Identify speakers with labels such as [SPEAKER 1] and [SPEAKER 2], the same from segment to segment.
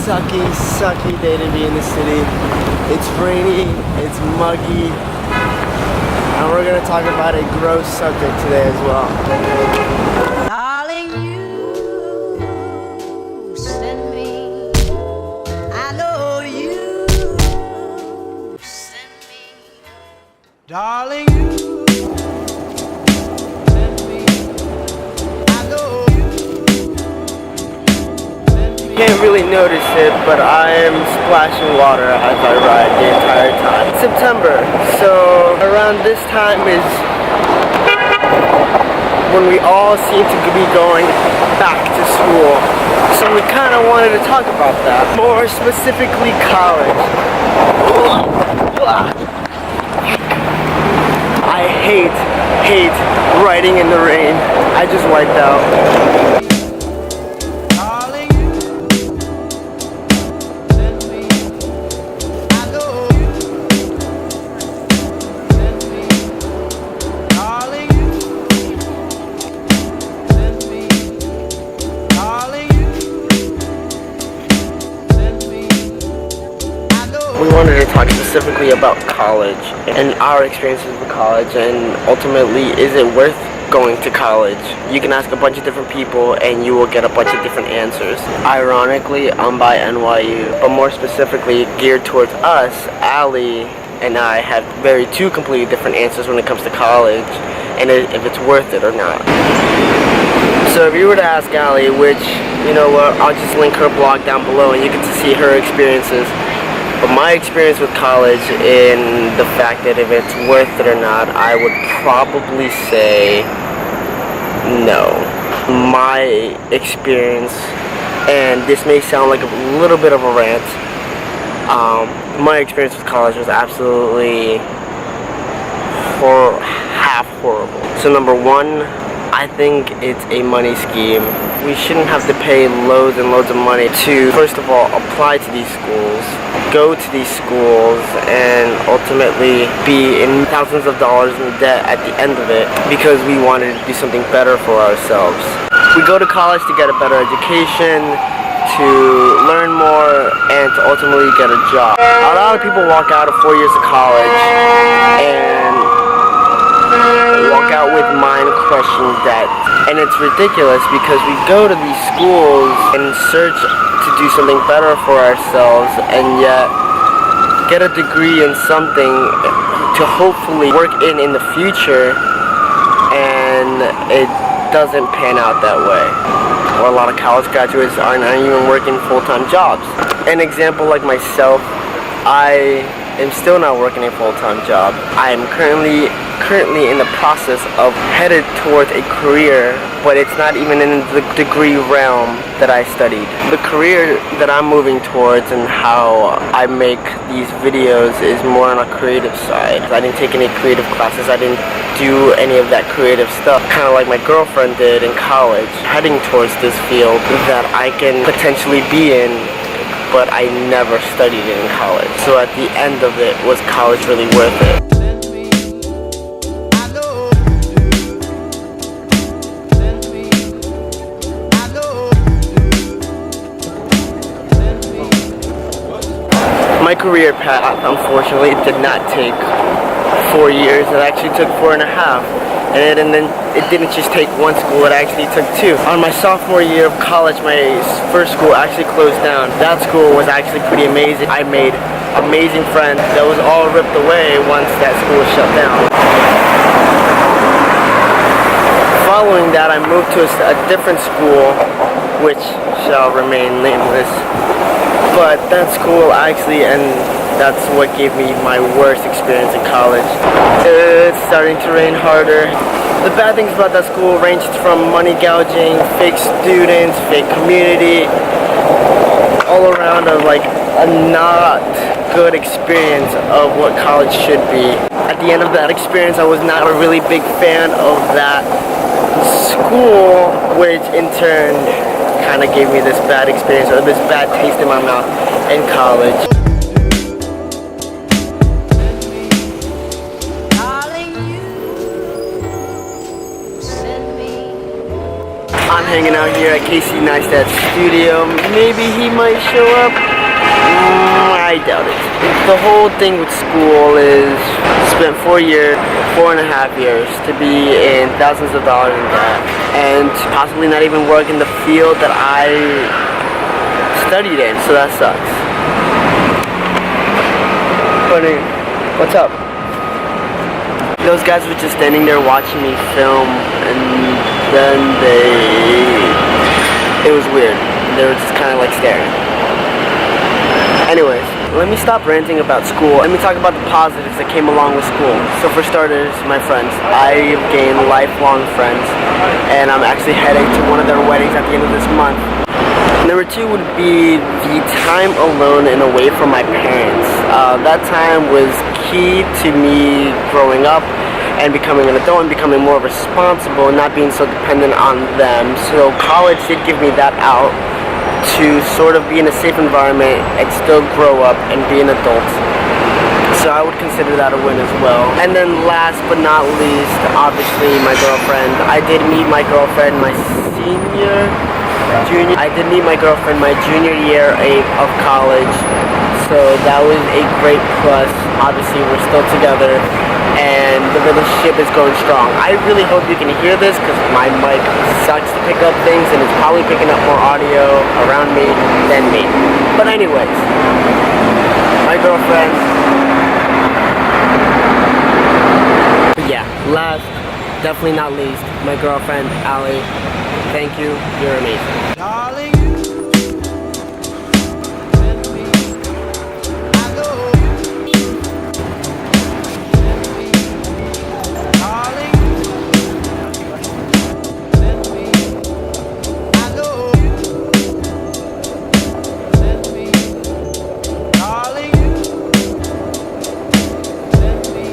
[SPEAKER 1] sucky, sucky day to be in the city. It's rainy, it's muggy, and we're gonna talk about a gross subject today as well.
[SPEAKER 2] Darling, you send me. I know you send me. Darling, you send me. I know you send me.
[SPEAKER 1] Can't really notice it, but I am splashing water as I ride the entire time. It's September, so around this time is when we all seem to be going back to school. So we kind of wanted to talk about that. More specifically, college. I hate riding in the rain. I just wiped out. We wanted to talk specifically about college and our experiences with college, and ultimately, is it worth going to college? You can ask a bunch of different people and you will get a bunch of different answers. Ironically, I'm by NYU, but more specifically geared towards us, Allie and I have two completely different answers when it comes to college and if it's worth it or not. So if you were to ask Allie, which, you know what, I'll just link her blog down below and you get to see her experiences. But my experience with college, in the fact that if it's worth it or not, I would probably say no. My experience, and this may sound like a little bit of a rant, my experience with college was absolutely half horrible. So number one, I think it's a money scheme. We shouldn't have to pay loads and loads of money to, first of all, apply to these schools, go to these schools, and ultimately be in thousands of dollars in debt at the end of it because we wanted to do something better for ourselves. We go to college to get a better education, to learn more, and to ultimately get a job. A lot of people walk out of 4 years of college and walk out with mind-crushing debt. And it's ridiculous because we go to these schools and search to do something better for ourselves and yet get a degree in something to hopefully work in the future, and it doesn't pan out that way. Or a lot of college graduates aren't even working full-time jobs. An example like myself, I am still not working a full-time job. I am currently in the process of headed towards a career, but it's not even in the degree realm that I studied. The career that I'm moving towards and how I make these videos is more on a creative side. I didn't take any creative classes. I didn't do any of that creative stuff, kind of like my girlfriend did in college, heading towards this field that I can potentially be in, but I never studied it in college. So at the end of it, was college really worth it? My career path, unfortunately, did not take 4 years. It actually took 4.5. And then it didn't just take one school, it actually took 2. On my sophomore year of college, my first school actually closed down. That school was actually pretty amazing. I made amazing friends. That was all ripped away once that school was shut down. Following that, I moved to a different school, which shall remain nameless. But that school actually, and that's what gave me my worst experience in college. It's starting to rain harder. The bad things about that school ranged from money gouging, fake students, fake community, all around of like a not good experience of what college should be. At the end of that experience, I was not a really big fan of that school, which in turn kind of gave me this bad experience, or this bad taste in my mouth in college. On hanging out here at Casey Neistat's studio. Maybe he might show up. I doubt it. The whole thing with school is spent 4 years, 4.5 years to be in thousands of dollars in debt and possibly not even work in the field that I studied in, so that sucks. Buddy, what's up? Those guys were just standing there watching me film, and then it was weird. They were just kind of like staring. Anyways, let me stop ranting about school. Let me talk about the positives that came along with school. So for starters, my friends. I've gained lifelong friends, and I'm actually heading to one of their weddings at the end of this month. Number 2 would be the time alone and away from my parents. That time was key to me growing up and becoming an adult and becoming more responsible and not being so dependent on them. So college did give me that out to sort of be in a safe environment and still grow up and be an adult. So I would consider that a win as well. And then last but not least, obviously my girlfriend. I did meet my girlfriend my junior. I did meet my girlfriend my junior year of college. So that was a great plus. Obviously we're still together and the relationship is going strong. I really hope you can hear this because my mic sucks to pick up things and it's probably picking up more audio around me than me. But anyways, my girlfriend. Yeah, last, definitely not least, my girlfriend, Allie. Thank you, you're amazing.
[SPEAKER 2] Darling, you send me. I know you send me. Darling, send me. I know you send me. Darling, send me.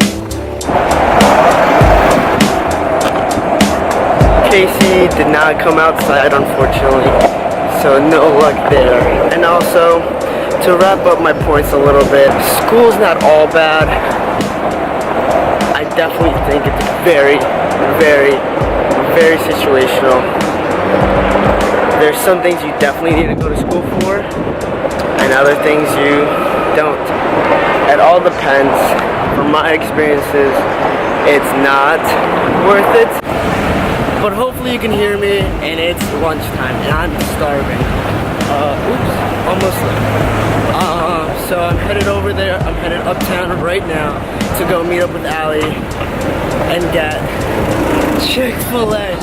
[SPEAKER 1] Casey did not come outside, unfortunately, so no luck there. And also, to wrap up my points a little bit, school's not all bad. I definitely think it's very, very, very situational. There's some things you definitely need to go to school for, and other things you don't. It all depends. From my experiences, it's not worth it. But hopefully you can hear me, and it's lunchtime, and I'm starving. Oops, almost late. So I'm headed over there. I'm headed uptown right now to go meet up with Allie and get Chick-fil-A.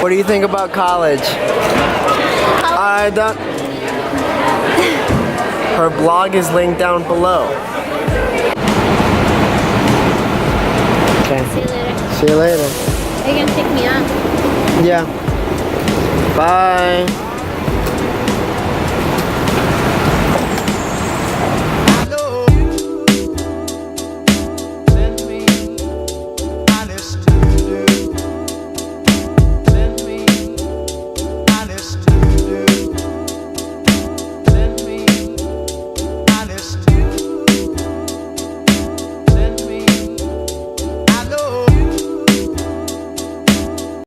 [SPEAKER 1] What do you think about college? I don't. Her blog is linked down below. Okay.
[SPEAKER 3] See you later.
[SPEAKER 1] See you later.
[SPEAKER 3] Are you gonna pick me up?
[SPEAKER 1] Yeah. Bye.